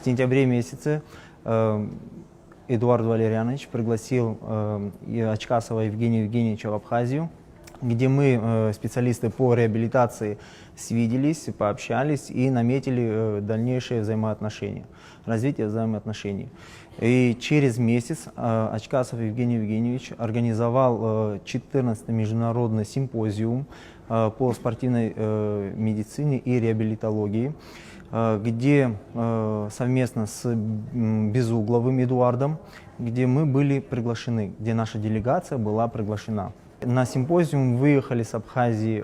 В сентябре месяце Эдуард Валерьянович пригласил Ачкасова Евгения Евгеньевича в Абхазию, где мы, специалисты по реабилитации, свиделись, пообщались и наметили дальнейшие взаимоотношения, развитие взаимоотношений. И через месяц Ачкасов Евгений Евгеньевич организовал 14-й международный симпозиум по спортивной медицине и реабилитологии, где совместно с Безугловым Эдуардом, где мы были приглашены, где наша делегация была приглашена. На симпозиум выехали с Абхазии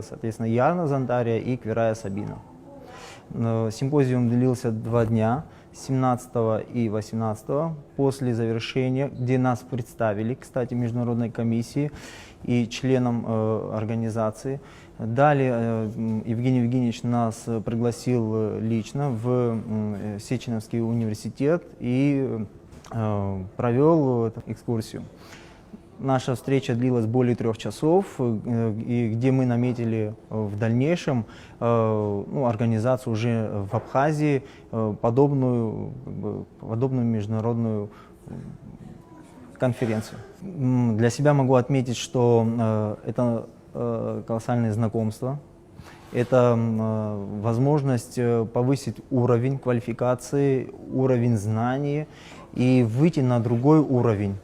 соответственно, Яна Зантария и Квирая Сабина. Симпозиум длился 2 дня, 17 и 18. После завершения, где нас представили, кстати, международной комиссии и членам организации. Далее Евгений Евгеньевич нас пригласил лично в Сеченовский университет и провел экскурсию. Наша встреча длилась более 3 часов, и где мы наметили в дальнейшем организацию уже в Абхазии, подобную международную конференцию. Для себя могу отметить, что это колоссальное знакомство, это возможность повысить уровень квалификации, уровень знаний и выйти на другой уровень.